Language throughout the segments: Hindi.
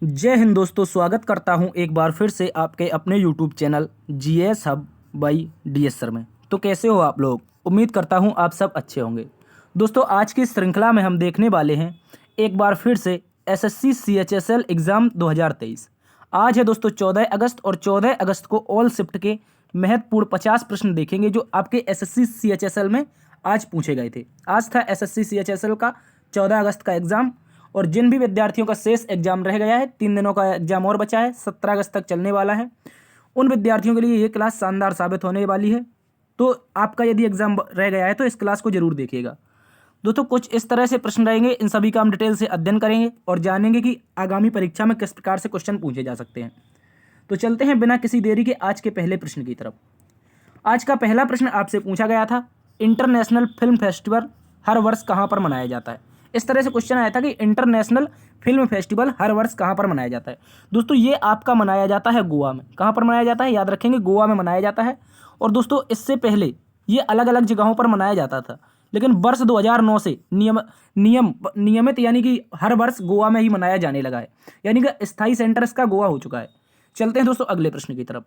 जय हिंद दोस्तों, स्वागत करता हूं एक बार फिर से आपके अपने YouTube channel GS hub by DS sir में। तो कैसे हो आप लोग? उम्मीद करता हूं आप सब अच्छे होंगे। दोस्तों, आज की श्रृंखला में हम देखने वाले हैं एक बार फिर से एसएससी सीएचएसएल एग्ज़ाम 2023। आज है दोस्तों 14 अगस्त और 14 अगस्त को ऑल शिफ्ट के महत्वपूर्ण 50 प्रश्न देखेंगे जो आपके एसएससी सीएचएसएल में आज पूछे गए थे। आज था एसएससी सीएचएसएल का 14 अगस्त का एग्ज़ाम और जिन भी विद्यार्थियों का शेष एग्जाम रह गया है, 3 दिनों का एग्जाम और बचा है, 17 अगस्त तक चलने वाला है, उन विद्यार्थियों के लिए ये क्लास शानदार साबित होने वाली है। तो आपका यदि एग्जाम रह गया है तो इस क्लास को जरूर देखिएगा। दोस्तों, कुछ इस तरह से प्रश्न रहेंगे, इन सभी का हम डिटेल से अध्ययन करेंगे और जानेंगे कि आगामी परीक्षा में किस प्रकार से क्वेश्चन पूछे जा सकते हैं। तो चलते हैं बिना किसी देरी के आज के पहले प्रश्न की तरफ। आज का पहला प्रश्न आपसे पूछा गया था, इंटरनेशनल फिल्म फेस्टिवल हर वर्ष कहाँ पर मनाया जाता है। इस तरह से क्वेश्चन आया था कि इंटरनेशनल फिल्म फेस्टिवल हर वर्ष कहाँ पर मनाया जाता है। दोस्तों, ये आपका मनाया जाता है गोवा में। कहाँ पर मनाया जाता है? याद रखेंगे, गोवा में मनाया जाता है। और दोस्तों, इससे पहले ये अलग अलग जगहों पर मनाया जाता था, लेकिन वर्ष 2009 से नियमित यानी कि हर वर्ष गोवा में ही मनाया जाने लगा है, यानी कि स्थायी सेंटर इसका गोवा हो चुका है। चलते हैं दोस्तों अगले प्रश्न की तरफ।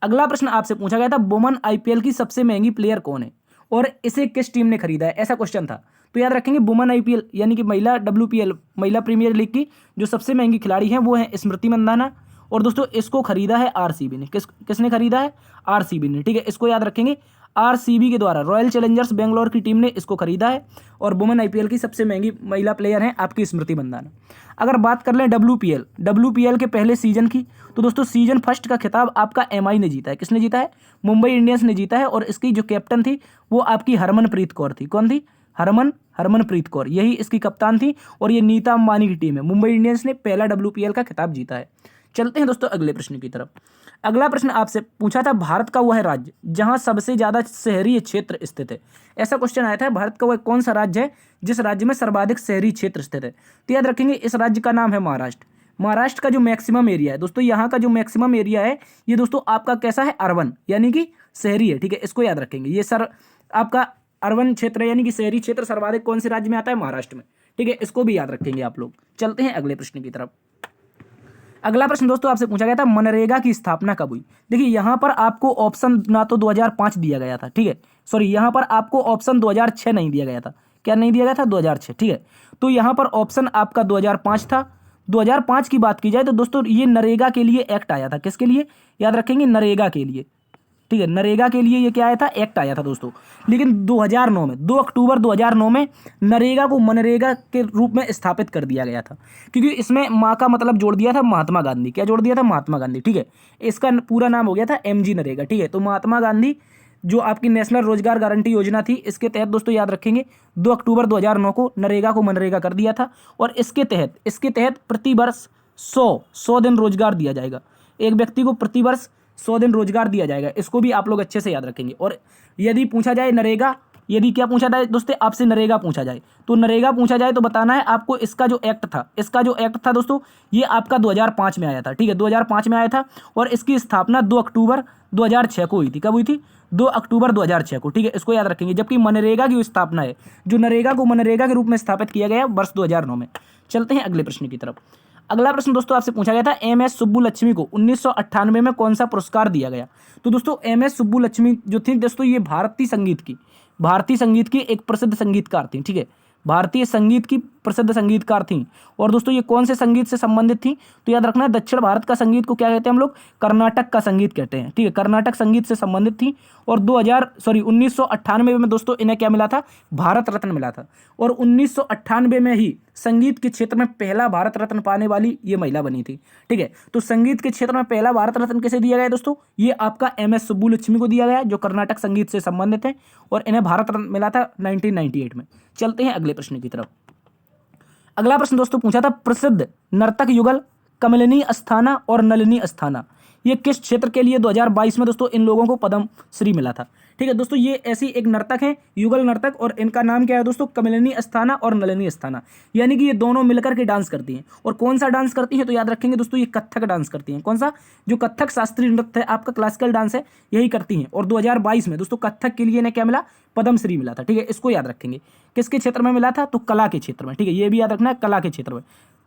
अगला प्रश्न आपसे पूछा गया था, वुमेन आईपीएल की सबसे महंगी प्लेयर कौन है और इसे किस टीम ने खरीदा है, ऐसा क्वेश्चन था। तो याद रखेंगे, वुमेन आईपीएल यानी कि महिला डब्ल्यूपीएल, महिला प्रीमियर लीग की जो सबसे महंगी खिलाड़ी हैं वो है स्मृति मंदाना। और दोस्तों, इसको खरीदा है आरसीबी ने। किसने खरीदा है? आरसीबी ने। ठीक है, इसको याद रखेंगे, आरसीबी के द्वारा रॉयल चैलेंजर्स बेंगलोर की टीम ने इसको खरीदा है। और वुमेन आईपीएल की सबसे महंगी महिला प्लेयर हैं आपकी स्मृति मंदाना। अगर बात कर लें डब्ल्यूपीएल के पहले सीजन की, तो दोस्तों सीजन फर्स्ट का खिताब आपका एमआई ने जीता है। किसने जीता है? मुंबई इंडियंस ने जीता है। और इसकी जो कैप्टन थी वो आपकी हरमनप्रीत कौर थी। कौन थी? हरमनप्रीत कौर, यही इसकी कप्तान थी। और ये नीता अंबानी की टीम है। मुंबई इंडियंस ने पहला डब्ल्यूपीएल का खिताब जीता है। चलते हैं दोस्तों अगले प्रश्न की तरफ। अगला प्रश्न आपसे पूछा था, भारत का वह राज्य जहां सबसे ज्यादा शहरी क्षेत्र स्थित है। ऐसा क्वेश्चन आया था, भारत का वह कौन सा राज्य है जिस राज्य में सर्वाधिक शहरी क्षेत्र स्थित है। तो याद रखेंगे, इस राज्य का नाम है महाराष्ट्र। महाराष्ट्र का जो मैक्सिमम एरिया है दोस्तों, यहाँ का जो मैक्सिमम एरिया है ये दोस्तों आपका कैसा है? अर्बन, यानी कि शहरी है। ठीक है, इसको याद रखेंगे। ये सर आपका अर्बन क्षेत्र है, यानी कि शहरी क्षेत्र सर्वाधिक कौन से राज्य में आता है? महाराष्ट्र में। ठीक है, इसको भी याद रखेंगे आप लोग। चलते हैं अगले प्रश्न की तरफ। अगला प्रश्न दोस्तों आपसे पूछा गया था, मनरेगा की स्थापना कब हुई। देखिए, यहाँ पर आपको ऑप्शन ना तो 2005 दिया गया था, ठीक है, सॉरी, यहाँ पर आपको ऑप्शन 2006 नहीं दिया गया था। क्या नहीं दिया गया था? 2006। ठीक है, तो यहाँ पर ऑप्शन आपका 2005 था। 2005 की बात की जाए तो दोस्तों ये नरेगा के लिए एक्ट आया था। किसके लिए? याद रखेंगे, नरेगा के लिए। ठीक है, नरेगा के लिए ये क्या आया था? एक्ट आया था दोस्तों। लेकिन 2009 में 2 अक्टूबर 2009 में नरेगा को मनरेगा के रूप में स्थापित कर दिया गया था, क्योंकि इसमें माँ का मतलब जोड़ दिया था महात्मा गांधी। क्या जोड़ दिया था? महात्मा गांधी। ठीक है, इसका पूरा नाम हो गया था एमजी नरेगा। ठीक है, तो महात्मा गांधी जो आपकी नेशनल रोजगार गारंटी योजना थी, इसके तहत दोस्तों याद रखेंगे 2 अक्टूबर 2009 को नरेगा को मनरेगा कर दिया था। और इसके तहत प्रति वर्ष 100 दिन रोजगार दिया जाएगा। एक व्यक्ति को प्रति वर्ष 100 दिन रोजगार दिया जाएगा। इसको भी आप लोग अच्छे से याद रखेंगे। और यदि पूछा जाए नरेगा, यदि क्या पूछा जाए दोस्तों आपसे, नरेगा पूछा जाए, तो नरेगा पूछा जाए तो बताना है आपको इसका जो एक्ट था दोस्तों, ये आपका 2005 में आया था। ठीक है, 2005 में आया था। और इसकी स्थापना 2 अक्टूबर 2006 को हुई थी। कब हुई थी? 2 अक्टूबर 2006 को। ठीक है, इसको याद रखेंगे। जबकि मनरेगा की स्थापना है, जो नरेगा को मनरेगा के रूप में स्थापित किया गया वर्ष 2009 में। चलते हैं अगले प्रश्न की तरफ। अगला प्रश्न दोस्तों आपसे पूछा गया था, एमएस सुब्बुलक्ष्मी को 1998 में कौन सा पुरस्कार दिया गया। तो दोस्तों एमएस सुब्बुलक्ष्मी जो थी दोस्तों, ये भारतीय संगीत की एक प्रसिद्ध संगीतकार थी। ठीक है, भारतीय संगीत की प्रसिद्ध संगीतकार थी। और दोस्तों ये कौन से संगीत से संबंधित थी? तो याद रखना है, दक्षिण भारत का संगीत को क्या कहते हैं हम लोग? कर्नाटक का संगीत कहते हैं। ठीक है, कर्नाटक संगीत से संबंधित थी। और 1998 में दोस्तों इन्हें क्या मिला था? भारत रत्न मिला था। और 1998 में ही संगीत के क्षेत्र में पहला भारत रत्न पाने वाली ये महिला बनी थी। ठीक है, तो संगीत के क्षेत्र में पहला भारत रत्न किसे दिया गया दोस्तों? ये आपका एमएस सुब्बुलक्ष्मी को दिया गया, जो कर्नाटक संगीत से संबंधित है। और इन्हें भारत रत्न मिला था 1998 में। चलते हैं अगले प्रश्न की तरफ। अगला प्रश्न दोस्तों पूछा था, प्रसिद्ध नर्तक युगल कमलिनी अस्थाना और नलिनी अस्थाना, ये किस क्षेत्र के लिए 2022 में दोस्तों इन लोगों को पद्म श्री मिला था। ठीक है दोस्तों, ये ऐसी एक नर्तक है, युगल नर्तक, और इनका नाम क्या है दोस्तों? कमलिनी अस्थाना और नलिनी अस्थाना। यानी कि ये दोनों मिलकर के डांस करती हैं। और कौन सा डांस करती हैं? तो याद रखेंगे दोस्तों, ये कथक डांस करती हैं। कौन सा? जो कथक शास्त्रीय नृत्य है आपका, क्लासिकल डांस है, यही करती हैं। और 2022 में दोस्तों कथक के लिए इन्हें क्या मिला? पद्म श्री मिला था। ठीक है, इसको याद रखेंगे। किसके क्षेत्र में मिला था? तो कला के क्षेत्र में। ठीक है, ये भी याद रखना है, कला के क्षेत्र में।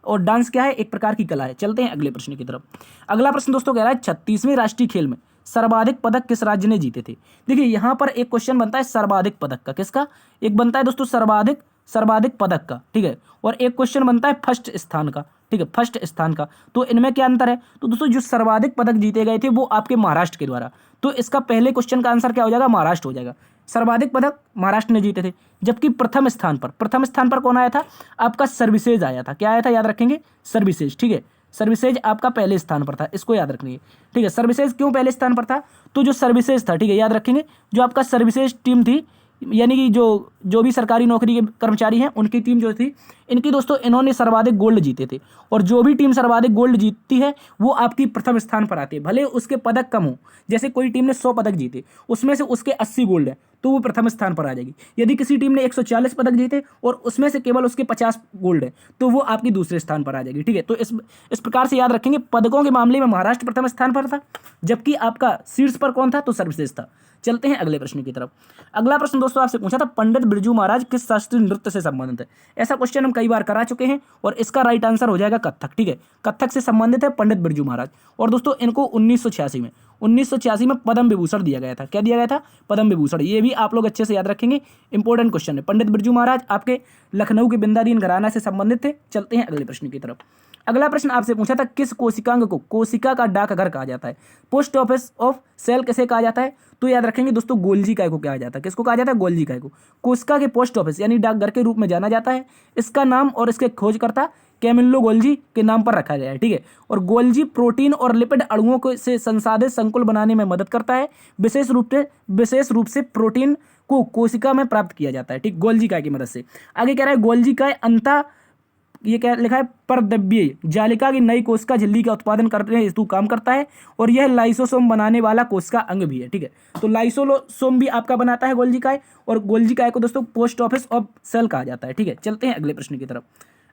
और डांस क्या है, एक प्रकार की कला है। चलते हैं अगले प्रश्न की तरफ। अगला प्रश्न दोस्तों कह रहा है 36वें राष्ट्रीय खेल में सर्वाधिक पदक किस राज्य ने जीते थे। देखिए यहाँ पर एक क्वेश्चन बनता है सर्वाधिक पदक का, किसका, एक बनता है दोस्तों सर्वाधिक पदक का, ठीक है, और एक क्वेश्चन बनता है फर्स्ट स्थान का, ठीक है, फर्स्ट स्थान का। तो इनमें क्या अंतर है, तो दोस्तों जो सर्वाधिक पदक जीते गए थे वो आपके महाराष्ट्र के द्वारा, तो इसका पहले क्वेश्चन का आंसर क्या हो जाएगा, महाराष्ट्र हो जाएगा। सर्वाधिक पदक महाराष्ट्र ने जीते थे। जबकि प्रथम स्थान पर कौन आया था, आपका सर्विसेज आया था। क्या आया था, याद रखेंगे, सर्विसेज, ठीक है, सर्विसेज आपका पहले स्थान पर था, इसको याद रखेंगे, ठीक है। सर्विसेज क्यों पहले स्थान पर था, तो जो सर्विसेज था, ठीक है, याद रखेंगे, जो आपका सर्विसेज टीम थी, यानी कि जो भी सरकारी नौकरी के कर्मचारी हैं उनकी टीम जो थी, इनकी दोस्तों इन्होंने सर्वाधिक गोल्ड जीते थे। और जो भी टीम सर्वाधिक गोल्ड जीतती है वो आपकी प्रथम स्थान पर आती है, भले उसके पदक कम हो। जैसे कोई टीम ने 100 पदक जीते, उसमें से उसके 80 गोल्ड है, तो वो प्रथम स्थान पर आ जाएगी। यदि किसी टीम ने 140 पदक जीते और उसमें से केवल उसके 50 गोल्ड है, तो वो आपकी दूसरे स्थान पर आ जाएगी, ठीक है। तो इस प्रकार से याद रखेंगे, पदकों के मामले में महाराष्ट्र प्रथम स्थान पर था, जबकि आपका शीर्ष पर कौन था, तो सर्विसेज था। चलते हैं अगले प्रश्न की तरफ। अगला प्रश्न दोस्तों आपसे पूछा था पंडित बिरजू महाराज किस शास्त्रीय नृत्य से संबंधित है। ऐसा क्वेश्चन हम कई बार करा चुके हैं और इसका राइट आंसर हो जाएगा कथक, ठीक है, कथक से संबंधित है पंडित बिरजू महाराज। और दोस्तों इनको 1986 में पद्म विभूषण दिया गया था। क्या दिया गया था, पद्म विभूषण। ये भी आप लोग अच्छे से याद रखेंगे, इंपॉर्टेंट क्वेश्चन है। पंडित बिरजू महाराज आपके लखनऊ के बिंदादीन घराना से संबंधित थे। चलते हैं अगले प्रश्न की तरफ। अगला प्रश्न आपसे पूछा था किस कोशिकांग को कोशिका का डाकघर कहा जाता है। पोस्ट ऑफिस ऑफ सेल किसे कहा जाता है, तो याद रखेंगे दोस्तों गोल्जी काय को कहा जाता है। किसको कहा जाता है, गोल्जी काय को। कोशिका के पोस्ट ऑफिस यानी डाकघर के रूप में जाना जाता है। इसका नाम और इसके खोजकर्ता कैमिलो गोल्जी के नाम पर रखा गया है, ठीक है। और गोल्जी प्रोटीन और लिपिड अणुओं को से संसाधित संकुल बनाने में मदद करता है। विशेष रूप से प्रोटीन को कोशिका में प्राप्त किया जाता है, ठीक, गोल्जी काय की मदद से। आगे कह रहा है गोल्जी काय ये क्या लिखा है, परद्रव्यीय जालिका की नई कोशिका झिल्ली का उत्पादन करने हेतु काम करता है। और यह लाइसोसोम बनाने वाला कोशिका अंग भी है, ठीक है। तो लाइसोसोम भी आपका बनाता है गोल्जी काय, और गोल्जी काय को दोस्तों पोस्ट ऑफिस ऑफ सेल कहा जाता है, ठीक है। चलते हैं अगले प्रश्न की तरफ।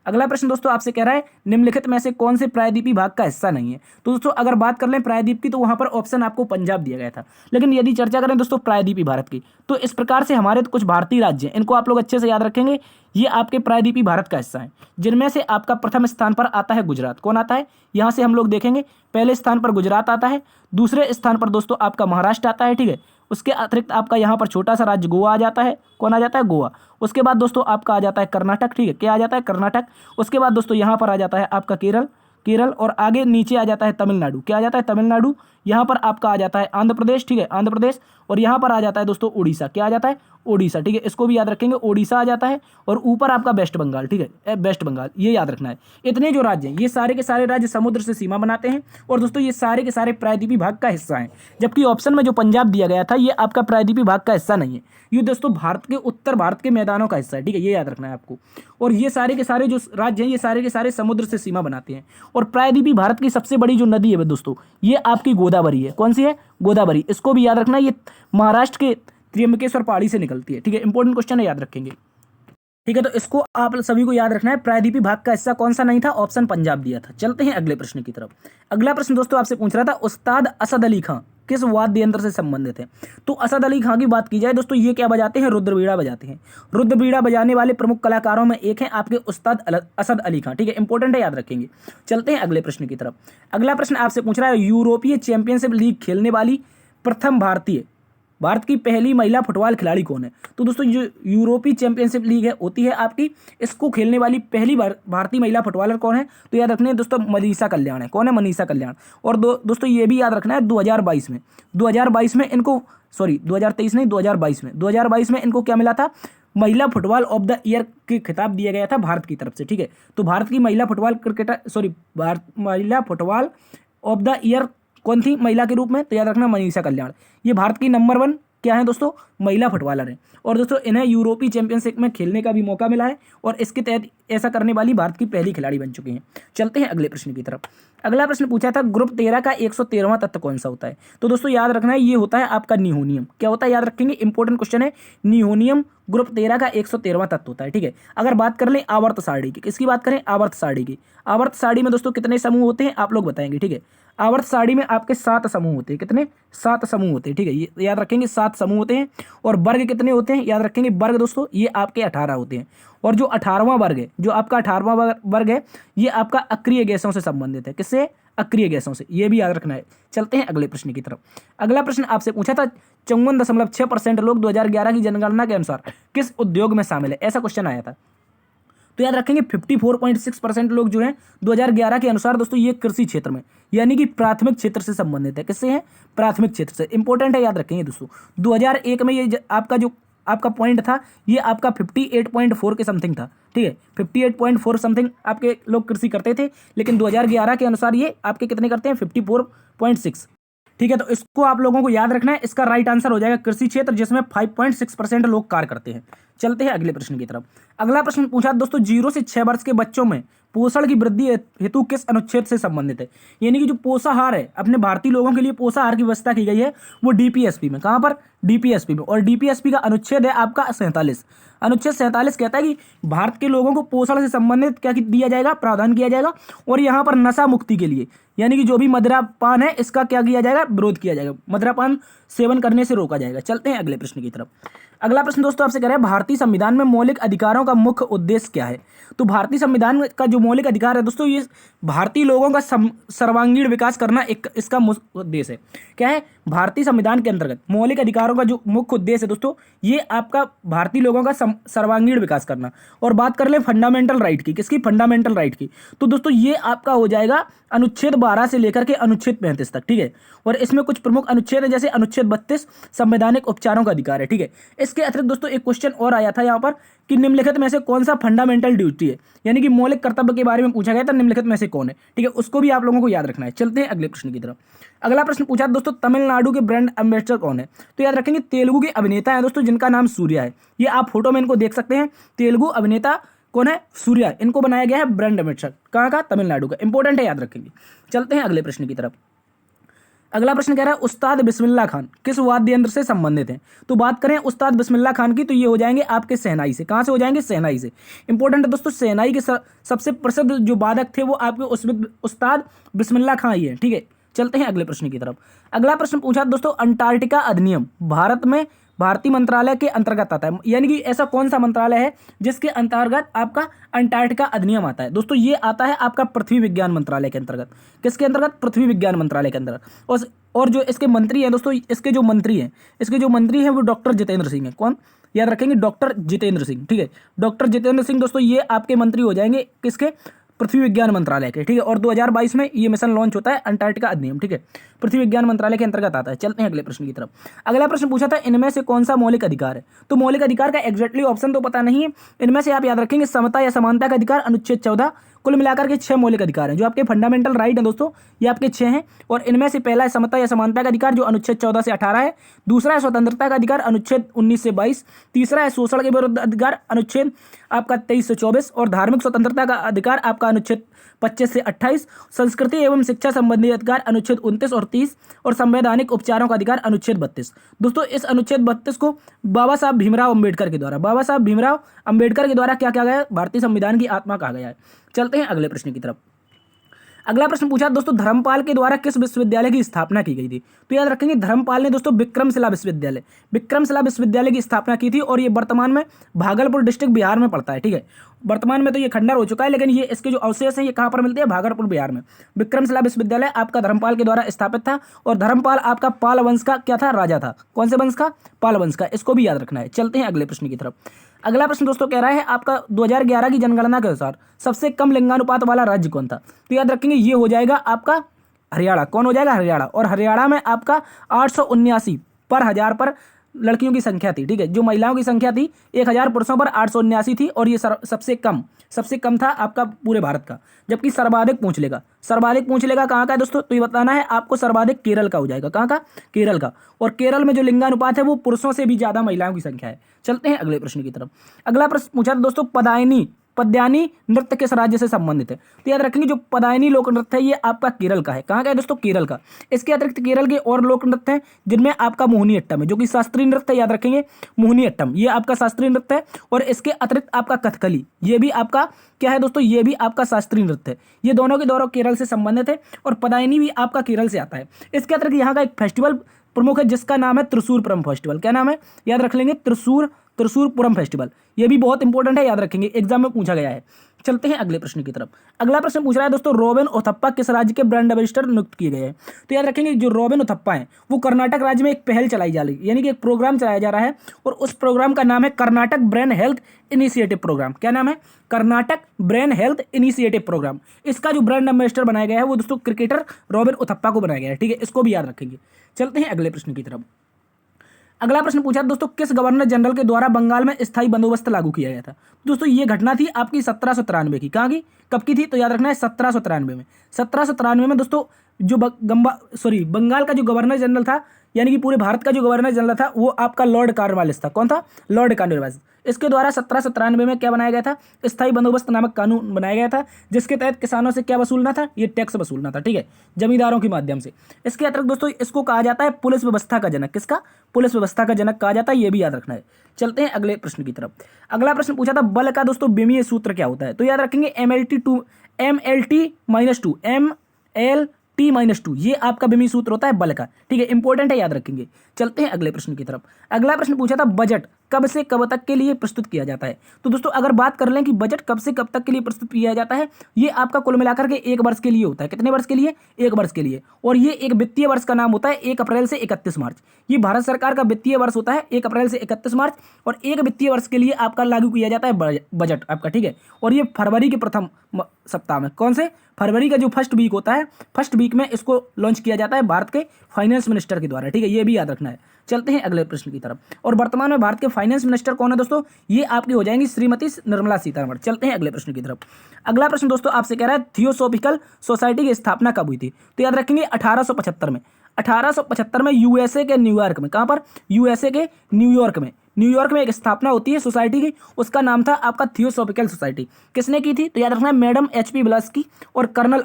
अगला प्रश्न दोस्तों आपसे कह रहा है निम्नलिखित में से कौन से प्रायद्वीपीय भाग का हिस्सा नहीं है। तो दोस्तों अगर बात कर लें प्रायद्वीप की, तो वहां पर ऑप्शन आपको पंजाब दिया गया था। लेकिन यदि चर्चा करें दोस्तों प्रायद्वीपीय भारत की, तो इस प्रकार से हमारे कुछ भारतीय राज्य हैं, इनको आप लोग अच्छे से याद रखेंगे। ये आपके प्रायद्वीपीय भारत का हिस्सा है, जिनमें से आपका प्रथम स्थान पर आता है गुजरात। कौन आता है, यहाँ से हम लोग देखेंगे, पहले स्थान पर गुजरात आता है, दूसरे स्थान पर दोस्तों आपका महाराष्ट्र आता है, ठीक है। उसके अतिरिक्त आपका यहाँ पर छोटा सा राज्य गोवा आ जाता है। कौन आ जाता है, गोवा। उसके बाद दोस्तों आपका आ जाता है कर्नाटक, ठीक है, क्या आ जाता है, कर्नाटक। उसके बाद दोस्तों यहाँ पर आ जाता है आपका केरल, और आगे नीचे आ जाता है तमिलनाडु। क्या आ जाता है, तमिलनाडु। यहाँ पर आपका आ जाता है आंध्र प्रदेश, ठीक है, आंध्र प्रदेश। और यहाँ पर आ जाता है दोस्तों उड़ीसा। क्या आ जाता है, ओडिशा, ठीक है, इसको भी याद रखेंगे, ओडिशा आ जाता है। और ऊपर आपका वेस्ट बंगाल, ठीक है, वेस्ट बंगाल, ये याद रखना है। इतने जो राज्य हैं, ये सारे के सारे राज्य समुद्र से सीमा बनाते हैं। और दोस्तों ये सारे के सारे प्रायद्वीपीय भाग का हिस्सा हैं। जबकि ऑप्शन में जो पंजाब दिया गया था, ये आपका प्रायद्वीपीय भाग का हिस्सा नहीं है। ये दोस्तों भारत के उत्तर भारत के मैदानों का हिस्सा है, ठीक है, ये याद रखना है आपको। और ये सारे के सारे जो राज्य हैं, ये सारे के सारे समुद्र से सीमा बनाते हैं। और प्रायद्वीपीय भारत की सबसे बड़ी जो नदी है दोस्तों, ये आपकी गोदावरी है। कौन सी है, गोदावरी। इसको भी याद रखना है, ये महाराष्ट्र के त्र्यंबकेश्वर पहाड़ी से निकलती है, ठीक है, इंपॉर्टेंट क्वेश्चन है, याद रखेंगे, ठीक है। तो इसको आप सभी को याद रखना है, प्रायद्वीपीय भाग का हिस्सा कौन सा नहीं था, ऑप्शन पंजाब दिया था। चलते हैं अगले प्रश्न की तरफ। अगला प्रश्न दोस्तों आपसे पूछ रहा था उस्ताद असद अली खां किस वाद्य यंत्र से संबंधित है। तो असद अली खां की बात की जाए दोस्तों, ये क्या बजाते हैं, रुद्रबीड़ा बजाते हैं। रुद्रबीड़ा बजाने वाले प्रमुख कलाकारों में एक हैं आपके उस्ताद असद अली खां, ठीक है, इंपॉर्टेंट है, याद रखेंगे। चलते हैं अगले प्रश्न की तरफ। अगला प्रश्न आपसे पूछ रहा है यूरोपीय चैंपियनशिप लीग खेलने वाली प्रथम भारत की पहली महिला फुटबॉल खिलाड़ी कौन है। तो दोस्तों जो यूरोपीय चैंपियनशिप लीग है होती है आपकी, इसको खेलने वाली पहली भारतीय महिला फुटबॉलर कौन है, तो याद रखना है दोस्तों मनीषा कल्याण है। कौन है, मनीषा कल्याण। और दोस्तों ये भी याद रखना है 2022 में इनको, सॉरी 2023 नहीं, 2022 में इनको क्या मिला था, महिला फुटबॉल ऑफ द ईयर के खिताब दिया गया था भारत की तरफ से, ठीक है। तो भारत की महिला फुटबॉल ऑफ द ईयर कौन थी महिला के रूप में, तो याद रखना मनीषा कल्याण। ये भारत की नंबर 1 क्या है दोस्तों, महिला फुटबॉलर है। और दोस्तों इन्हें यूरोपीय चैंपियनशिप में खेलने का भी मौका मिला है, और इसके तहत ऐसा करने वाली भारत की पहली खिलाड़ी बन चुकी हैं। चलते हैं अगले प्रश्न की तरफ। अगला प्रश्न पूछा था ग्रुप 13 का 113वां तत्व कौन सा होता है। तो दोस्तों याद रखना है, ये होता है आपका निहोनियम। क्या होता है, याद रखेंगे, इंपॉर्टेंट क्वेश्चन है। निहोनियम ग्रुप 13 का 113वां तत्व होता है, ठीक है। अगर बात कर लें आवर्त सारणी की, किसकी बात करें, आवर्त सारणी की। आवर्त सारणी में दोस्तों कितने समूह होते हैं, आप लोग बताएंगे, ठीक है। आवर्त सारणी में आपके 7 समूह होते हैं। कितने, 7 समूह होते हैं, ठीक है, ये याद रखेंगे, 7 समूह होते हैं। और वर्ग कितने होते हैं, याद रखेंगे, वर्ग दोस्तों ये आपके 18 होते हैं। और जो 18वां वर्ग है, जो आपका 18वां वर्ग है, ये आपका अक्रिय गैसों से संबंधित है। किससे? अक्रिय गैसों से। ये भी याद रखना है। चलते हैं अगले प्रश्न की तरफ। अगला प्रश्न आपसे पूछा था 54.6% लोग 2011 की जनगणना के अनुसार किस उद्योग में शामिल है, ऐसा क्वेश्चन आया था। तो याद रखेंगे 54.6% लोग जो हैं 2011 के अनुसार दोस्तों ये कृषि क्षेत्र में, यानी कि प्राथमिक क्षेत्र से संबंधित है। किससे है? प्राथमिक क्षेत्र से। इंपॉर्टेंट है, याद रखेंगे दोस्तों। 2001 में ये आपका जो आपका पॉइंट था, ये आपका 58.4 के समथिंग था। ठीक है, 58.4 समथिंग आपके लोग कृषि करते थे, लेकिन 2011 के अनुसार ये आपके कितने करते हैं? 54.6। ठीक है, तो इसको आप लोगों को याद रखना है। इसका राइट आंसर हो जाएगा कृषि क्षेत्र, जिसमें 5.6% लोग कार्य करते हैं। चलते हैं अगले प्रश्न की तरफ। अगला प्रश्न पूछा दोस्तों 0 से 6 वर्ष के बच्चों में पोषण की वृद्धि हेतु किस अनुच्छेद से संबंधित है? यानी कि जो पोषाहार है, अपने भारतीय लोगों के लिए पोषाहार की व्यवस्था की गई है, वो डीपीएसपी में। कहां पर? डीपीएसपी में। और डीपीएसपी का अनुच्छेद है आपका 47। अनुच्छेद 47 कहता है कि भारत के लोगों को पोषण से संबंधित क्या दिया जाएगा? प्रावधान किया जाएगा। और यहाँ पर नशा मुक्ति के लिए, यानी कि जो भी मदिरापान है, इसका क्या किया जाएगा? विरोध किया जाएगा। मदिरापान सेवन करने से रोका जाएगा। चलते हैं अगले प्रश्न की तरफ। अगला प्रश्न दोस्तों आपसे कह रहे हैं भारतीय संविधान में मौलिक अधिकारों का मुख्य उद्देश्य क्या है? तो भारतीय संविधान का जो मौलिक अधिकार है दोस्तों, ये भारतीय लोगों का सर्वांगीण विकास करना एक इसका मुख्य उद्देश्य है। क्या है? भारतीय संविधान के अंतर्गत मौलिक अधिकारों का जो मुख्य उद्देश्य है दोस्तों, ये आपका भारतीय लोगों का सर्वांगीण विकास करना। और बात कर ले फंडामेंटल राइट की। किसकी? फंडामेंटल राइट की। तो दोस्तों ये आपका हो जाएगा अनुच्छेद 12 से लेकर के अनुच्छेद 35 तक। ठीक है, और इसमें कुछ प्रमुख अनुच्छेद है, जैसे अनुच्छेद 32 संवैधानिक उपचारों का अधिकार है। ठीक है, इसके अतिरिक्त दोस्तों एक क्वेश्चन और आया था यहाँ पर कि निम्नलिखित में से कौन सा फंडामेंटल ड्यूटी है, यानी कि मौलिक कर्तव्य के बारे में पूछा गया था, निम्नलिखित में से कौन है? ठीक है, उसको भी आप लोगों को याद रखना है। चलते हैं अगले प्रश्न की तरफ। अगला प्रश्न पूछा दोस्तों तमिलनाडु के ब्रांड एम्बेसडर कौन है? तो याद रखेंगे तेलुगु के अभिनेता है दोस्तों, जिनका नाम सूर्या है। ये आप फोटो में इनको देख सकते हैं। तेलुगु अभिनेता कौन है? सूर्या। इनको बनाया गया है ब्रांड एम्बेसडर। कहाँ का? तमिलनाडु का। इंपॉर्टेंट है, याद रखेंगे। चलते हैं अगले प्रश्न की तरफ। अगला प्रश्न कह रहा है उस्ताद बिस्मिल्लाह खान किस वाद्य यंत्र से संबंधित हैं? तो बात करें उस्ताद बिस्मिल्लाह खान की, तो ये हो जाएंगे आपके शहनाई से। कहाँ से हो जाएंगे? शहनाई से। इंपॉर्टेंट है दोस्तों, शहनाई के सबसे प्रसिद्ध जो वादक थे वो आपके उस्ताद बिस्मिल्लाह खान ही है। ठीक है, चलते हैं अगले प्रश्न की तरफ। अगला प्रश्न पूछा दोस्तों अंटार्कटिका अधिनियम भारत में भारतीय मंत्रालय के अंतर्गत आता है, यानी कि ऐसा कौन सा मंत्रालय है जिसके अंतर्गत आपका अंटार्कटिका अधिनियम आता है? दोस्तों ये आता है आपका पृथ्वी विज्ञान मंत्रालय के अंतर्गत। किसके अंतर्गत? पृथ्वी विज्ञान मंत्रालय के अंतर्गत। और जो इसके मंत्री हैं दोस्तों, इसके जो मंत्री हैं वो डॉक्टर जितेंद्र सिंह है। कौन? याद रखेंगे, डॉक्टर जितेंद्र सिंह। ठीक है, डॉक्टर जितेंद्र सिंह दोस्तों ये आपके मंत्री हो जाएंगे। किसके? पृथ्वी विज्ञान मंत्रालय के। ठीक है, और 2022 में ये मिशन लॉन्च होता है अंटार्कटिका अधिनियम। ठीक है, पृथ्वी विज्ञान मंत्रालय के अंतर्गत आता है। चलते हैं अगले प्रश्न की तरफ। अगला प्रश्न पूछा था इनमें से कौन सा मौलिक अधिकार है? तो मौलिक अधिकार का एग्जैक्टली ऑप्शन तो पता नहीं है। इनमें से आप याद रखेंगे समता या समानता का अधिकार अनुच्छेद 14। कुल मिलाकर के 6 मौलिक अधिकार हैं जो आपके फंडामेंटल राइट हैं दोस्तों, ये आपके 6 हैं। और इनमें से पहला है समता या समानता का अधिकार जो अनुच्छेद 14 से 18 है। दूसरा है स्वतंत्रता का अधिकार अनुच्छेद 19 से 22। तीसरा है शोषण के विरुद्ध अधिकार अनुच्छेद आपका 23 से 24। और धार्मिक स्वतंत्रता का अधिकार आपका अनुच्छेद 25 से 28। संस्कृति एवं शिक्षा संबंधी अधिकार अनुच्छेद 29 और 30। और संवैधानिक उपचारों का अधिकार अनुच्छेद 32। दोस्तों इस अनुच्छेद 32 को बाबा साहब भीमराव अम्बेडकर के द्वारा क्या कहा गया? भारतीय संविधान की आत्मा कहा गया है। चलते हैं अगले प्रश्न की तरफ। अगला प्रश्न पूछा दोस्तों धर्मपाल के द्वारा किस विश्वविद्यालय की स्थापना की गई थी? तो याद रखेंगे धर्मपाल ने दोस्तों विक्रमशिला विश्वविद्यालय की स्थापना की थी। और ये वर्तमान में भागलपुर डिस्ट्रिक्ट बिहार में पड़ता है। ठीक है, वर्तमान में तो ये खंडर हो चुका है, लेकिन ये इसके जो अवशेष हैं ये कहाँ पर मिलते हैं? भागलपुर बिहार में। विक्रमशिला विश्वविद्यालय आपका धर्मपाल के द्वारा स्थापित था। और धर्मपाल आपका पाल वंश का क्या था? राजा था। कौन से वंश का? पाल वंश का। इसको भी याद रखना है। चलते हैं अगले प्रश्न की तरफ। अगला प्रश्न दोस्तों कह रहा है आपका 2011 की जनगणना के अनुसार सबसे कम लिंगानुपात वाला राज्य कौन था? तो याद रखेंगे ये हो जाएगा आपका हरियाणा। कौन हो जाएगा? हरियाणा। और हरियाणा में आपका 879 पर हजार पर लड़कियों की संख्या थी। ठीक है, जो महिलाओं की संख्या थी 1000 पुरुषों पर 879 थी। और ये सबसे कम था आपका पूरे भारत का। जबकि सर्वाधिक पूछ लेगा कहाँ का है दोस्तों? तो ये बताना है आपको, सर्वाधिक केरल का हो जाएगा। कहाँ का? केरल का। और केरल में जो लिंगानुपात है वो पुरुषों से भी ज्यादा महिलाओं की संख्या है। चलते हैं अगले प्रश्न की तरफ। अगला प्रश्न पूछा दोस्तों पदायनी नृत्य किस राज्य से संबंधित है? तो याद रखेंगे जो पदायनी लोक नृत्य है ये आपका केरल का है। कहाँ का है दोस्तों? केरल का। इसके अतिरिक्त केरल के और लोक नृत्य हैं जिनमें आपका मोहिनी अट्टम है जो कि शास्त्रीय नृत्य है। याद रखेंगे मोहिनी अट्टम ये आपका शास्त्रीय नृत्य है। और इसके अतिरिक्त आपका कथकली ये भी आपका क्या है दोस्तों? ये भी आपका शास्त्रीय नृत्य है। ये दोनों के दोनों केरल से संबंधित है। और पदायनी भी आपका केरल से आता है। इसके अतिरिक्त यहाँ का एक फेस्टिवल प्रमुख है जिसका नाम है त्रिशूर परम फेस्टिवल। क्या नाम है? याद रख लेंगे, त्रिशूर त्रिशूरपुरम फेस्टिवल। ये भी बहुत इंपॉर्टेंट है, याद रखेंगे, एग्जाम में पूछा गया है। चलते हैं अगले प्रश्न की तरफ। अगला प्रश्न पूछ रहा है दोस्तों, रॉबिन ओथप्पा किस राज्य के ब्रांड एम्बेसडर नियुक्त किए गए हैं? तो याद रखेंगे जो रॉबिन ओथप्पा हैं वो कर्नाटक राज्य में एक पहल चलाई जा रही है, यानी कि एक प्रोग्राम चलाया जा रहा है, और उस प्रोग्राम का नाम है Karnataka brain health initiative programme. क्या नाम है? Karnataka brain health initiative programme. इसका जो ब्रांड एम्बेसडर बनाया गया है वो दोस्तों क्रिकेटर रॉबिन ओथप्पा को बनाया गया है, ठीक है, इसको भी याद रखेंगे। चलते हैं अगले प्रश्न की तरफ। अगला प्रश्न पूछा दोस्तों, किस गवर्नर जनरल के द्वारा बंगाल में स्थायी बंदोबस्त लागू किया गया था? दोस्तों ये घटना थी आपकी 1793 की। कहाँ की, कब की थी? तो याद रखना है 1793 में। 1793 में दोस्तों जो बंगाल का जो गवर्नर जनरल था, यानी कि पूरे भारत का जो गवर्नर जनरल था, वो आपका लॉर्ड कॉर्नवालिस था। कौन था? Lord Cornwallis. इसके द्वारा 1793 में क्या बनाया गया था? स्थायी बंदोबस्त नामक कानून बनाया गया था, जिसके तहत किसानों से क्या वसूलना था? ये टैक्स वसूलना था, ठीक है, जमींदारों के माध्यम से। इसके अतिरिक्त दोस्तों इसको कहा जाता है पुलिस व्यवस्था का जनक। किसका? पुलिस व्यवस्था का जनक कहा जाता है, ये भी याद रखना है। चलते हैं अगले प्रश्न की तरफ। अगला प्रश्न पूछा था, बल का दोस्तों विमीय सूत्र क्या होता है? तो याद रखेंगे MLT-2 MLT-2 ये आपका विमीय सूत्र होता है बल का, ठीक है, इंपॉर्टेंट है, याद रखेंगे। चलते हैं अगले प्रश्न की तरफ। अगला प्रश्न पूछा था, बजट कब से कब तक के लिए प्रस्तुत किया जाता है? तो दोस्तों अगर बात कर लें कि बजट कब से कब तक के लिए प्रस्तुत किया जाता है, ये आपका कुल मिलाकर के 1 वर्ष के लिए होता है। कितने वर्ष के लिए? 1 वर्ष के लिए। और ये एक वित्तीय वर्ष का नाम होता है 1 अप्रैल से 31 मार्च। ये भारत सरकार का वित्तीय वर्ष होता है 1 अप्रैल से 31 मार्च, और एक वित्तीय वर्ष के लिए आपका लागू किया जाता है बजट आपका, ठीक है। और ये फरवरी के प्रथम सप्ताह में, कौन से? फरवरी का जो फर्स्ट वीक होता है, फर्स्ट वीक में इसको लॉन्च किया जाता है भारत के फाइनेंस मिनिस्टर के द्वारा, ठीक है, ये भी याद रखना है। चलते हैं अगले प्रश्न की तरफ। और वर्तमान में भारत के फाइनेंस मिनिस्टर कौन है दोस्तों? ये आपकी हो जाएंगी श्रीमती निर्मला सीतारमण। चलते हैं अगले प्रश्न की तरफ। अगला प्रश्न दोस्तों आपसे कह रहा है, थियोसॉफिकल सोसाइटी की स्थापना कब हुई थी? तो याद रखेंगे 1875 में। 1875 में यूएसए के न्यूयॉर्क में। कहाँ पर? यूएसए के न्यूयॉर्क में। न्यूयॉर्क में एक स्थापना होती है सोसाइटी की, उसका नाम था आपका थियोसॉफिकल सोसाइटी। किसने की थी? तो याद रखना है मैडम HP ब्लास्की और कर्नल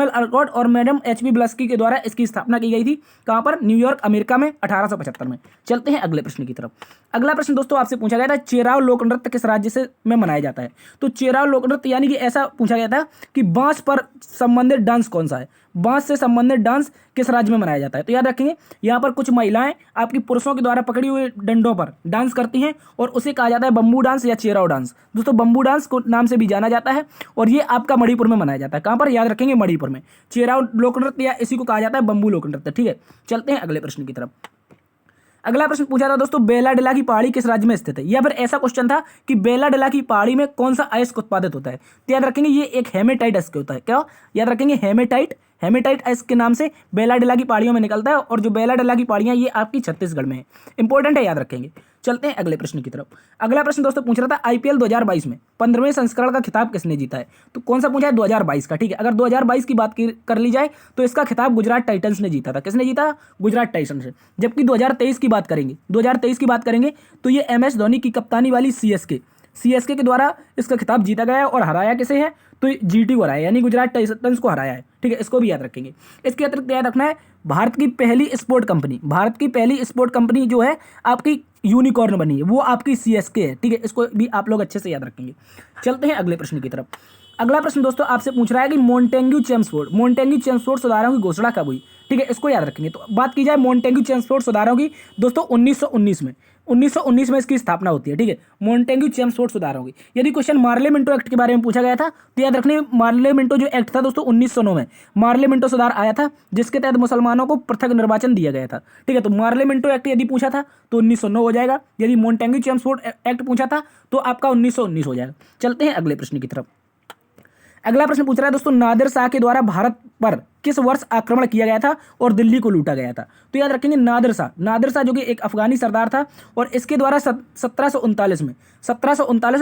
अल्कॉट और मैडम HP ब्लास्की के द्वारा इसकी स्थापना की गई थी। कहाँ पर? न्यूयॉर्क, अमेरिका में, 1875 में। चलते हैं अगले प्रश्न की तरफ। अगला प्रश्न दोस्तों आपसे पूछा गया था, चेराव लोक नृत्य किस राज्य से में मनाया जाता है? तो चेराव लोक नृत्य यानी कि ऐसा पूछा गया था कि बांस पर संबंधित डांस कौन सा है? बांस से संबंधित डांस किस राज्य में मनाया जाता है? तो याद रखेंगे यहाँ पर कुछ महिलाएं आपकी पुरुषों के द्वारा पकड़ी हुई डंडों पर डांस करती हैं, और उसे कहा जाता है बम्बू डांस या चेराव डांस। दोस्तों बम्बू डांस को नाम से भी जाना जाता है, और ये आपका मणिपुर में मनाया जाता है। कहाँ पर? याद रखेंगे मणिपुर में। चेराव लोक नृत्य या इसी को कहा जाता है बम्बू लोक नृत्य, ठीक है। चलते हैं अगले प्रश्न की तरफ। अगला प्रश्न पूछा था दोस्तों, बेलाडेला की पहाड़ी किस राज्य में स्थित है? या फिर ऐसा क्वेश्चन था कि बेलाडेला की पहाड़ी में कौन सा अयस्क उत्पादित होता है? तो याद रखेंगे ये एक हेमेटाइट अयस्क होता है। क्या? याद रखेंगे हेमेटाइट अयस्क के नाम से बेलाडेला की पहाड़ियों में निकलता है, और जो बेलाडेला की पहाड़ियां ये आपकी छत्तीसगढ़ में है। इंपॉर्टेंट है, याद रखेंगे। चलते हैं अगले प्रश्न की तरफ। अगला प्रश्न दोस्तों पूछ रहा था, IPL 2022 में 15वें संस्करण का खिताब किसने जीता है? तो कौन सा पूछा है? 2022 का, ठीक है। अगर 2022 की बात कर ली जाए तो इसका खिताब गुजरात टाइटंस ने जीता था। किसने जीता? गुजरात टाइटंस ने। जबकि 2023 की बात करेंगे तो ये MS धोनी की कप्तानी वाली CSK के द्वारा इसका खिताब जीता गया है, और हराया किसे है? तो GT को हराया, यानी गुजरात टाइटंस को हराया है, ठीक है, इसको भी याद रखेंगे। इसके अतिरिक्त याद रखना है, भारत की पहली स्पोर्ट कंपनी जो है आपकी यूनिकॉर्न बनी है, वो आपकी CSK है, ठीक है, इसको भी आप लोग अच्छे से याद रखेंगे। चलते हैं अगले प्रश्न की तरफ। अगला प्रश्न दोस्तों आपसे पूछ रहा है कि मोंटेग्यू चेम्सफोर्ड सुधारों की घोषणा कब हुई? ठीक है, इसको याद रखेंगे। तो बात की जाए मोंटेग्यू चेम्सफोर्ड सुधारों की दोस्तों 1919 में इसकी स्थापना होती है, ठीक है, मोंटेग्यू चेम्सफोर्ड सुधारों की। यदि क्वेश्चन मार्ले मिंटो एक्ट के बारे में पूछा गया था तो याद रखने, मार्ले मिंटो जो एक्ट था दोस्तों 1909 में मार्ले मिंटो सुधार आया था, जिसके तहत मुसलमानों को पृथक निर्वाचन दिया गया था, ठीक है। तो मार्ले मिंटो एक्ट यदि पूछा था तो 1909 हो जाएगा, यदि मोंटेग्यू चेम्सफोर्ड एक्ट पूछा था तो आपका 1919 हो जाएगा। चलते हैं अगले प्रश्न की तरफ। अगला प्रश्न पूछ रहा है दोस्तों, नादिर शाह के द्वारा भारत पर किस वर्ष आक्रमण किया गया था और दिल्ली को लूटा गया था? तो याद रखेंगे नादिर शाह जो कि एक अफगानी सरदार था, और इसके द्वारा 1739 में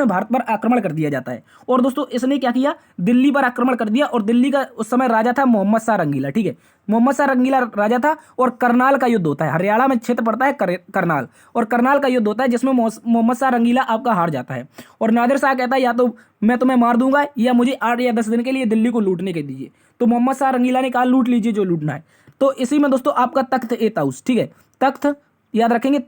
भारत पर आक्रमण कर दिया जाता है। और दोस्तों इसने क्या किया? दिल्ली पर आक्रमण कर दिया, और दिल्ली का उस समय राजा था मोहम्मद शाह रंगीला, ठीक है, मोहम्मद शाह रंगीला राजा था। और करनाल का युद्ध होता है, हरियाणा में क्षेत्र पड़ता है करनाल, और करनाल का युद्ध होता है जिसमें मोहम्मद शाह रंगीला आपका हार जाता है, और नादिर शाह कहता है या तो मैं तुम्हें मार दूंगा या मुझे 8 या 10 दिन के लिए दिल्ली को लूटने के दीजिए। तो मोहम्मद शाह रंगीला ने कहा लूट लीजिए जो लूटना है। तो इसी में दोस्तों आपका तख्त ए ताउस, ठीक है, तख्त याद रखेंगे,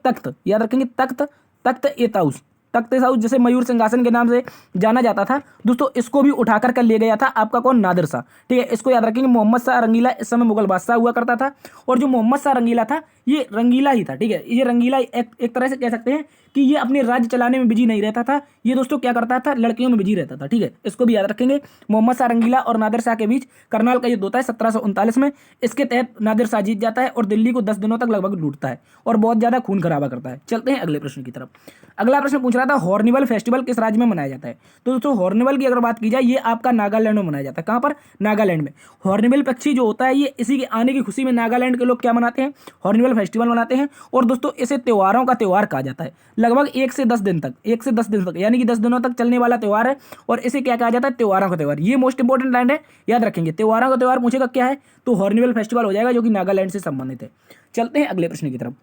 तख्त ए ताउस जैसे मयूर सिंहासन के नाम से जाना जाता था दोस्तों, इसको भी उठाकर कर ले गया था आपका कौन? नादिर शाह, ठीक है, इसको याद रखेंगे। मोहम्मद शाह रंगीला इस समय मुगल बादशाह हुआ करता था, और जो मोहम्मद शाह रंगीला था ये रंगीला ही था, ठीक है। ये रंगीला एक तरह से कह सकते हैं कि ये अपने राज्य चलाने में बिजी नहीं रहता था, ये दोस्तों क्या करता था, लड़कियों में बिजी रहता था, ठीक है। इसको भी याद रखेंगे। मोहम्मद शाह रंगीला और नादिर शाह के बीच करनाल का युद्ध होता है 1739 में। इसके तहत नादिर शाह जीत जाता है और दिल्ली को 10 दिनों तक लगभग लूटता है और बहुत ज्यादा खून खराबा करता है। चलते हैं अगले प्रश्न की तरफ। अगला प्रश्न पूछ रहा था हॉर्निवल फेस्टिवल किस राज्य में मनाया जाता है। तो दोस्तों हॉर्निवल की अगर बात की जाए, ये आपका नागालैंड में मनाया जाता है। कहाँ पर? नागालैंड में। हॉर्निवल पक्षी जो होता है, ये इसी के आने की खुशी में नागालैंड के लोग क्या मनाते हैं, हॉर्निवल फेस्टिवल मनाते हैं। और दोस्तों इसे त्योहारों का त्योहार कहा जाता है। लगभग 1 से 10 दिन तक यानी कि 10 दिनों तक चलने वाला त्योहार है और इसे क्या कहा जाता है, त्योहारों का त्योहार। ये मोस्ट इंपोर्टेंट लाइन है, याद रखेंगे। त्योहारों का त्योहार पूछेगा क्या है, तो हॉर्निवल फेस्टिवल हो जाएगा, जो कि नागालैंड से संबंधित है। चलते हैं अगले प्रश्न की तरफ।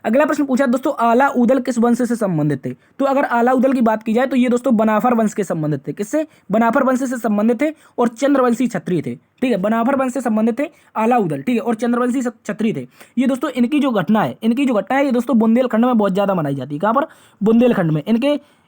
अगला प्रश्न पूछा दोस्तों आला उदल किस वंश से संबंधित थे। तो अगर आला उदल की बात की जाए तो ये दोस्तों बनाफर वंश के संबंधित थे। किससे? बनाफर वंश से संबंधित थे और चंद्रवंशी क्षत्रिय थे, ठीक है। बनाफर वंश से संबंधित थे आला उदल, ठीक है, और चंद्रवंशी क्षत्रिय थे। ये दोस्तों इनकी जो घटना है ये दोस्तों बुंदेलखंड में बहुत ज्यादा मनाई जाती है। कहाँ पर? बुंदेलखंड में।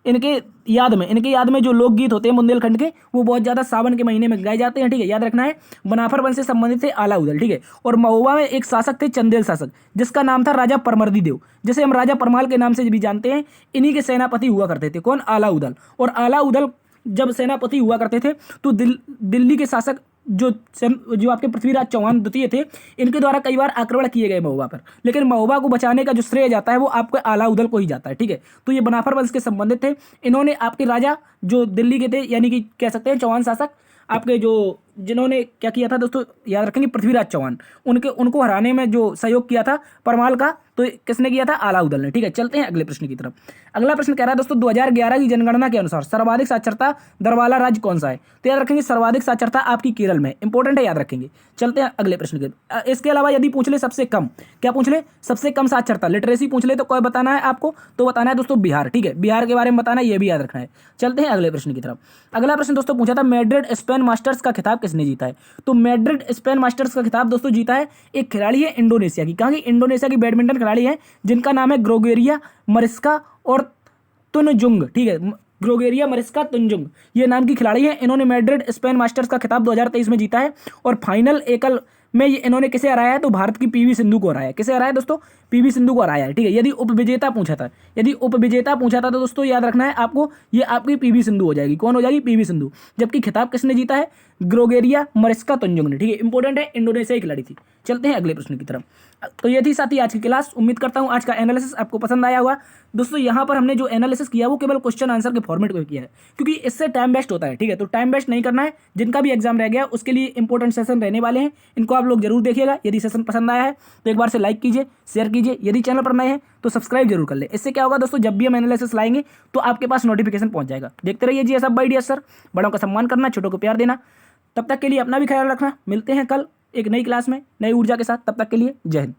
इनके याद में जो लोकगीत होते हैं बुंदेलखंड के, वो बहुत ज्यादा सावन के महीने में गाए जाते हैं, ठीक है। याद रखना है, बनाफर वंश से संबंधित थे आला उदल, ठीक है। और महोबा में एक शासक थे, चंदेल शासक, जिसका नाम था राजा परमर्दी देव, जिसे हम राजा परमाल के नाम से भी जानते हैं। इन्हीं के सेनापति हुआ करते थे। कौन? आला उदल। और आला उदल जब सेनापति हुआ करते थे तो दिल्ली के शासक जो आपके पृथ्वीराज चौहान द्वितीय थे, इनके द्वारा कई बार आक्रमण किए गए महोबा पर, लेकिन महोबा को बचाने का जो श्रेय जाता है वो आपके आला उदल को ही जाता है, ठीक है। तो ये बनाफर वंश के संबंधित थे। इन्होंने आपके राजा जो दिल्ली के थे, यानी कि कह सकते हैं चौहान शासक, आपके जो जिन्होंने क्या किया था दोस्तों, याद रखेंगे, पृथ्वीराज चौहान, उनको हराने में जो सहयोग किया था परमाल का, तो किसने किया था? आला उदल ने, ठीक है। चलते हैं अगले प्रश्न की तरफ। अगला प्रश्न कह रहा है दोस्तों 2011 की जनगणना के अनुसार सर्वाधिक साक्षरता दर वाला राज्य कौन सा है। तो याद रखेंगे सर्वाधिक साक्षरता आपकी केरल में, इंपॉर्टेंट है, याद रखेंगे। चलते हैं अगले प्रश्न के। इसके अलावा यदि पूछ ले सबसे कम, क्या पूछ ले? सबसे कम साक्षरता लिटरेसी पूछ ले तो कोई बताना है आपको, तो बताना है दोस्तों बिहार, ठीक है। बिहार के बारे में बताना है, ये भी याद रखना है। चलते हैं अगले प्रश्न की तरफ। अगला प्रश्न दोस्तों पूछा था मैड्रिड स्पेन मास्टर्स का खिताब किसने जीता है। तो मैड्रिड स्पेन मास्टर्स का खिताब दोस्तों जीता है एक खिलाड़ी है इंडोनेशिया की। कहाँ की? इंडोनेशिया की बैडमिंटन खिलाड़ी है, जिनका नाम है ग्रोगेरिया मरिस्का और तुनजुंग, ठीक है। ग्रोगेरिया मरिस्का तुनजुंग, ये नाम की खिलाड़ी है। इन्होंने मैड्रिड स्पेन मास्टर्स का खिताब 2023 में जीता है और फाइनल एकल में इन्होंने किसे हराया है, तो भारत की पीवी सिंधु को हराया है। किसे हराया है दोस्तों? पीवी सिंधु को हराया है, ठीक है। यदि उपविजेता पूछा था तो दोस्तों याद रखना है आपको, ये आपकी पीवी सिंधु हो जाएगी। कौन हो जाएगी? पीवी सिंधु। जबकि खिताब किसने जीता है? ग्रोगेरिया मरिस्का तुनजुंग ने, ठीक है। इंपॉर्टेंट है, इंडोनेशिया की खिलाड़ी थी। चलते हैं अगले प्रश्न की तरफ। तो ये थी साथी आज की क्लास। उम्मीद करता हूँ आज का एनालिसिस आपको पसंद आया होगा। दोस्तों यहाँ पर हमने जो एनालिसिस किया वो केवल क्वेश्चन आंसर के फॉर्मेट में किया है, क्योंकि इससे टाइम वेस्ट होता है, ठीक है। तो टाइम वेस्ट नहीं करना है। जिनका भी एग्जाम रह गया उसके लिए इंपॉर्टेंट सेशन रहने वाले हैं, इनको आप लोग जरूर देखिएगा। यदि सेशन पसंद आया है तो एक बार से लाइक कीजिए, शेयर कीजिए। यदि चैनल पर नए हैं तो सब्सक्राइब जरूर कर ले। इससे क्या होगा दोस्तों, जब भी हम एनालिसिस लाएंगे तो आपके पास नोटिफिकेशन पहुंच जाएगा। देखते रहिए जी सब बाय डियर सर। बड़ों का सम्मान करना, छोटों को प्यार देना। तब तक के लिए अपना भी ख्याल रखना। मिलते हैं कल एक नई क्लास में नई ऊर्जा के साथ। तब तक के लिए जय हिंद।